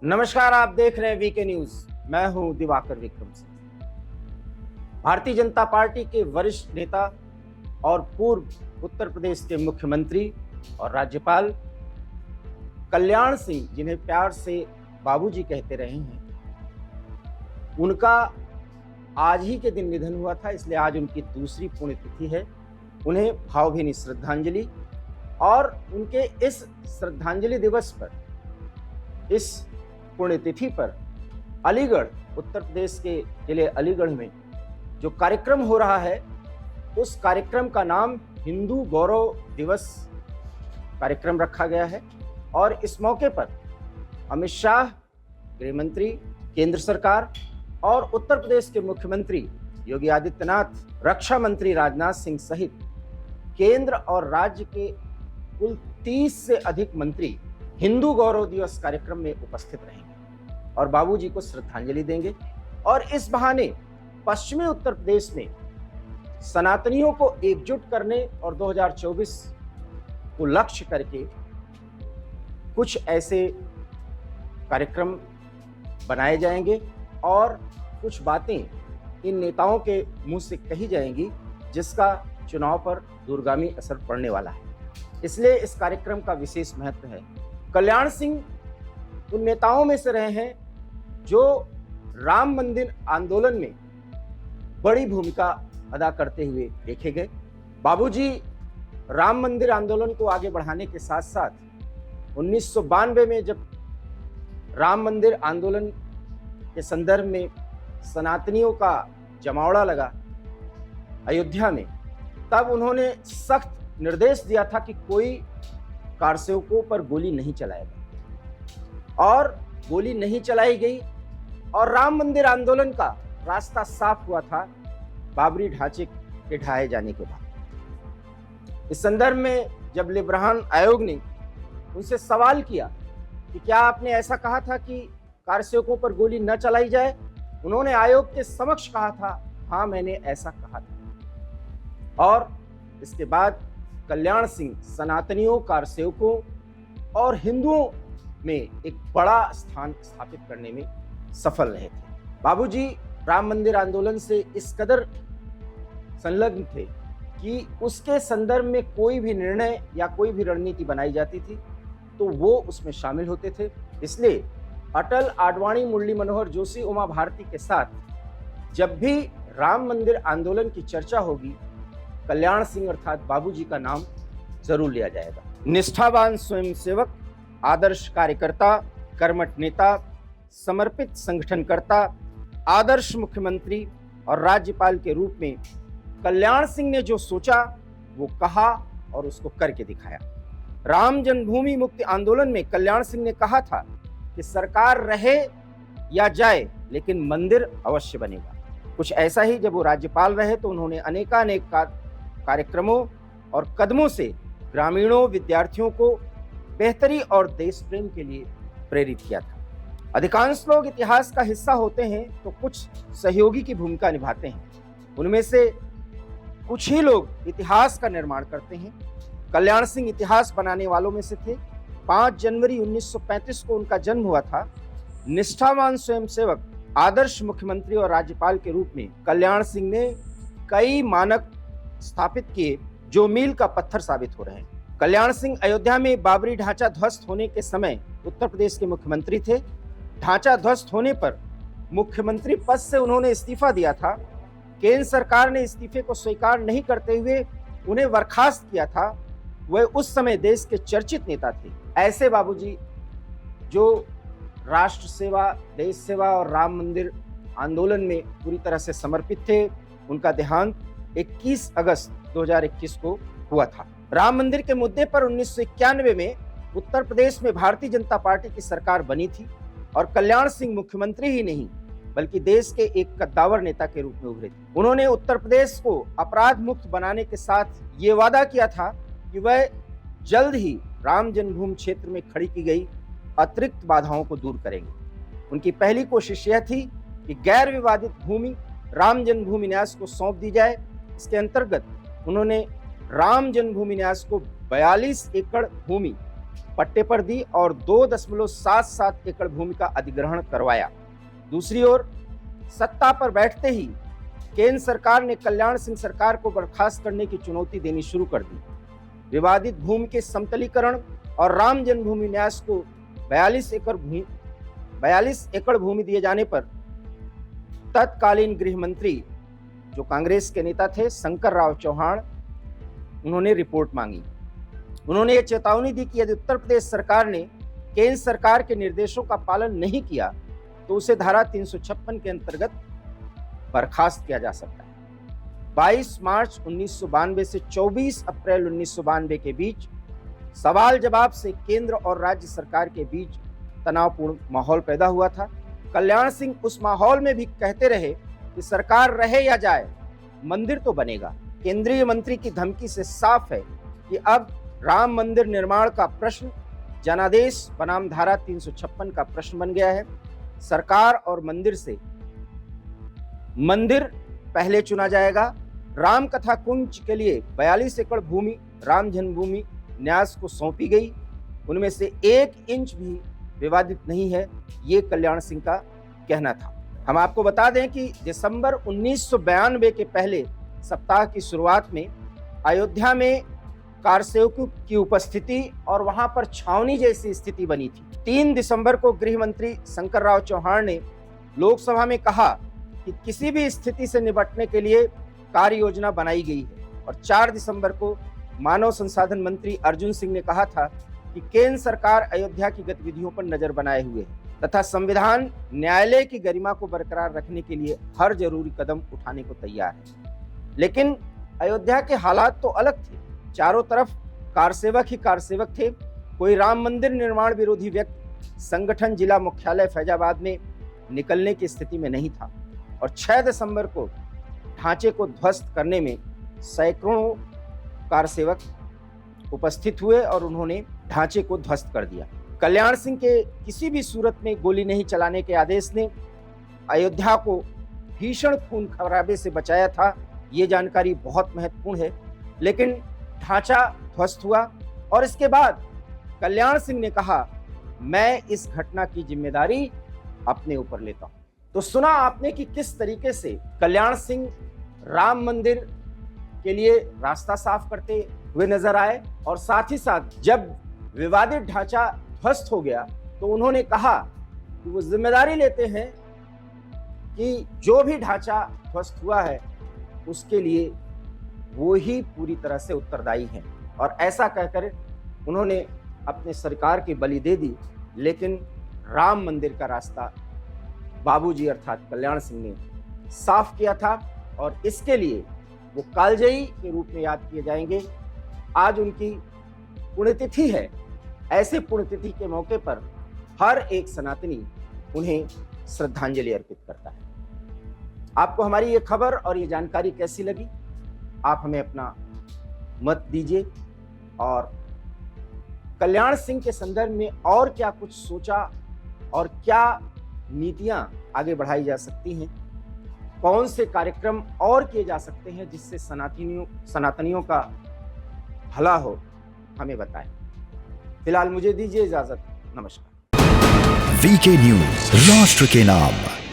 नमस्कार, आप देख रहे हैं वीके न्यूज। मैं हूं दिवाकर विक्रम सिंह। भारतीय जनता पार्टी के वरिष्ठ नेता और पूर्व उत्तर प्रदेश के मुख्यमंत्री और राज्यपाल कल्याण सिंह, जिन्हें प्यार से बाबूजी कहते रहे हैं, उनका आज ही के दिन निधन हुआ था। इसलिए आज उनकी दूसरी पुण्यतिथि है। उन्हें भावभीनी श्रद्धांजलि। और उनके इस श्रद्धांजलि दिवस पर, इस पुण्यतिथि पर अलीगढ़, उत्तर प्रदेश के जिले अलीगढ़ में जो कार्यक्रम हो रहा है, उस कार्यक्रम का नाम हिंदू गौरव दिवस कार्यक्रम रखा गया है। और इस मौके पर अमित शाह, गृह मंत्री, केंद्र सरकार और उत्तर प्रदेश के मुख्यमंत्री योगी आदित्यनाथ, रक्षा मंत्री राजनाथ सिंह सहित केंद्र और राज्य के कुल 30 से अधिक मंत्री हिंदू गौरव दिवस कार्यक्रम में उपस्थित रहेंगे और बाबूजी को श्रद्धांजलि देंगे। और इस बहाने पश्चिमी उत्तर प्रदेश में सनातनियों को एकजुट करने और 2024 को लक्ष्य करके कुछ ऐसे कार्यक्रम बनाए जाएंगे और कुछ बातें इन नेताओं के मुंह से कही जाएंगी जिसका चुनाव पर दूरगामी असर पड़ने वाला है। इसलिए इस कार्यक्रम का विशेष महत्व है। कल्याण सिंह उन नेताओं में से रहे हैं जो राम मंदिर आंदोलन में बड़ी भूमिका अदा करते हुए देखे गए। बाबूजी राम मंदिर आंदोलन को आगे बढ़ाने के साथ साथ 1992 में जब राम मंदिर आंदोलन के संदर्भ में सनातनियों का जमावड़ा लगा अयोध्या में, तब उन्होंने सख्त निर्देश दिया था कि कोई कारसेवकों पर गोली नहीं चलाएगा। और गोली नहीं चलाई गई और राम मंदिर आंदोलन का रास्ता साफ हुआ था बाबरी ढांचे के ढहाए जाने के बाद। इस संदर्भ में जब लिब्रान आयोग ने उनसे सवाल किया कि क्या आपने ऐसा कहा था कि कारसेवकों पर गोली न चलाई जाए, उन्होंने आयोग के समक्ष कहा था, हाँ मैंने ऐसा कहा था। और इसके बाद कल्याण सिंह सनातनियों, कारसेवकों और हिंदुओं में एक बड़ा स्थान स्थापित करने में सफल रहे थे। बाबूजी राम मंदिर आंदोलन से इस कदर संलग्न थे कि उसके संदर्भ में कोई भी निर्णय या कोई भी रणनीति बनाई जाती थी तो वो उसमें शामिल होते थे। इसलिए अटल, आडवाणी, मुरली मनोहर जोशी, उमा भारती के साथ जब भी राम मंदिर आंदोलन की चर्चा होगी, कल्याण सिंह अर्थात बाबूजी का नाम जरूर लिया जाएगा। निष्ठावान स्वयंसेवक, आदर्श कार्यकर्ता, कर्मठ नेता, समर्पित संगठनकर्ता, आदर्श मुख्यमंत्री और राज्यपाल के रूप में कल्याण सिंह ने जो सोचा वो कहा और उसको करके दिखाया। राम जन्मभूमि मुक्ति आंदोलन में कल्याण सिंह ने कहा था कि सरकार रहे या जाए लेकिन मंदिर अवश्य बनेगा। कुछ ऐसा ही जब वो राज्यपाल रहे तो उन्होंने अनेकानेक कार्यक्रमों और कदमों से ग्रामीणों, विद्यार्थियों को बेहतरी और देश प्रेम के लिए प्रेरित किया था। अधिकांश लोग इतिहास का हिस्सा होते हैं तो कुछ सहयोगी की भूमिका निभाते हैं। उनमें से कुछ ही लोग इतिहास का निर्माण करते हैं। कल्याण सिंह इतिहास बनाने वालों में से थे। 5 जनवरी 1935 को उनका जन्म हुआ था। निष्ठावान स्वयंसेवक, आदर्श मुख्यमंत्री और राज्यपाल के रूप में कल्याण सिंह ने कई मानक स्थापित किए जो मील का पत्थर साबित हो रहे हैं। कल्याण सिंह अयोध्या में बाबरी ढांचा ध्वस्त होने के समय उत्तर प्रदेश के मुख्यमंत्री थे। ढांचा ध्वस्त होने पर मुख्यमंत्री पद से उन्होंने इस्तीफा दिया था। केंद्र सरकार ने इस्तीफे को स्वीकार नहीं करते हुए उन्हें बर्खास्त किया था। वह उस समय देश के चर्चित नेता थे। ऐसे बाबूजी जो राष्ट्र सेवा, देश सेवा और राम मंदिर आंदोलन में पूरी तरह से समर्पित थे, उनका देहांत 21 अगस्त 2021 को हुआ था। राम मंदिर के मुद्दे पर 1991 में उत्तर प्रदेश में भारतीय जनता पार्टी की सरकार बनी थी और कल्याण सिंह मुख्यमंत्री ही नहीं बल्कि देश के एक कद्दावर नेता के रूप में उभरे थे। उन्होंने उत्तर प्रदेश को अपराध मुक्त बनाने के साथ ये वादा किया था कि वह जल्द ही राम जन्मभूमि क्षेत्र में खड़ी की गई अतिरिक्त बाधाओं को दूर करेंगे। उनकी पहली कोशिश यह थी कि गैर विवादित भूमि राम जन्मभूमि न्यास को सौंप दी जाए। इसके अंतर्गत उन्होंने राम जन्मभूमि न्यास को 42 एकड़ भूमि पट्टे पर दी और 2.77 एकड़ भूमि का अधिग्रहण करवाया। दूसरी ओर सत्ता पर बैठते ही केंद्र सरकार ने कल्याण सिंह सरकार को बर्खास्त करने की चुनौती देनी शुरू कर दी। विवादित भूमि के समतलीकरण और राम जन्मभूमि न्यास को 42 एकड़ भूमि दिए जाने पर तत्कालीन गृह मंत्री जो कांग्रेस के नेता थे शंकर राव चौहान, उन्होंने रिपोर्ट मांगी। उन्होंने ये चेतावनी दी कि यदि उत्तर प्रदेश सरकार ने केंद्र सरकार के निर्देशों का पालन नहीं किया तो उसे धारा 356 के अंतर्गत बर्खास्त किया जा सकता है। 22 मार्च 1992 से 24 अप्रैल 1992 के बीच सवाल जवाब से केंद्र और राज्य सरकार के बीच तनावपूर्ण माहौल पैदा हुआ था। कल्याण सिंह उस माहौल में भी कहते रहे कि सरकार रहे या जाए, मंदिर तो बनेगा। केंद्रीय मंत्री की धमकी से साफ है कि अब राम मंदिर निर्माण का प्रश्न जनादेश बनाम धारा 356 का प्रश्न बन गया है। सरकार और मंदिर से मंदिर पहले चुना जाएगा। राम कथा कुंज के लिए 42 एकड़ भूमि राम जन्मभूमि न्यास को सौंपी गई, उनमें से 1 इंच भी विवादित नहीं है, ये कल्याण सिंह का कहना था। हम आपको बता दें कि दिसंबर 1992 के पहले सप्ताह की शुरुआत में अयोध्या में कारसेवकों की उपस्थिति और वहां पर छावनी जैसी स्थिति बनी थी। 3 दिसंबर को गृह मंत्री शंकर राव चौहान ने लोकसभा में कहा कि किसी भी स्थिति से निपटने के लिए कार्य योजना बनाई गई है और 4 दिसंबर को मानव संसाधन मंत्री अर्जुन सिंह ने कहा था कि केंद्र सरकार अयोध्या की गतिविधियों पर नजर बनाए हुए है तथा संविधान न्यायालय की गरिमा को बरकरार रखने के लिए हर जरूरी कदम उठाने को तैयार है। लेकिन अयोध्या के हालात तो अलग थे। चारों तरफ कारसेवक ही कारसेवक थे। कोई राम मंदिर निर्माण विरोधी व्यक्ति संगठन जिला मुख्यालय फैजाबाद में निकलने की स्थिति में नहीं था और 6 दिसंबर को ढांचे को ध्वस्त करने में सैकड़ों कारसेवक उपस्थित हुए और उन्होंने ढांचे को ध्वस्त कर दिया। कल्याण सिंह के किसी भी सूरत में गोली नहीं चलाने के आदेश ने अयोध्या को भीषण खून खराबे से बचाया था। ये जानकारी बहुत महत्वपूर्ण है। लेकिन ढांचा ध्वस्त हुआ और इसके बाद कल्याण सिंह ने कहा, मैं इस घटना की जिम्मेदारी अपने ऊपर लेता हूं। तो सुना आपने कि किस तरीके से कल्याण सिंह राम मंदिर के लिए रास्ता साफ करते हुए नजर आए और साथ ही साथ जब विवादित ढांचा ध्वस्त हो गया तो उन्होंने कहा कि वो जिम्मेदारी लेते हैं कि जो भी ढांचा ध्वस्त हुआ है उसके लिए वो ही पूरी तरह से उत्तरदायी हैं। और ऐसा कहकर उन्होंने अपने सरकार की बलि दे दी। लेकिन राम मंदिर का रास्ता बाबूजी अर्थात कल्याण सिंह ने साफ किया था और इसके लिए वो कालजयी के रूप में याद किए जाएंगे। आज उनकी पुण्यतिथि है। ऐसे पुण्यतिथि के मौके पर हर एक सनातनी उन्हें श्रद्धांजलि अर्पित करता है। आपको हमारी ये खबर और ये जानकारी कैसी लगी, आप हमें अपना मत दीजिए और कल्याण सिंह के संदर्भ में और क्या कुछ सोचा और क्या नीतियां आगे बढ़ाई जा सकती हैं, कौन से कार्यक्रम और किए जा सकते हैं जिससे सनातनियों का भला हो, हमें बताएं। फिलहाल मुझे दीजिए इजाजत। नमस्कार। वीके न्यूज, राष्ट्र के नाम।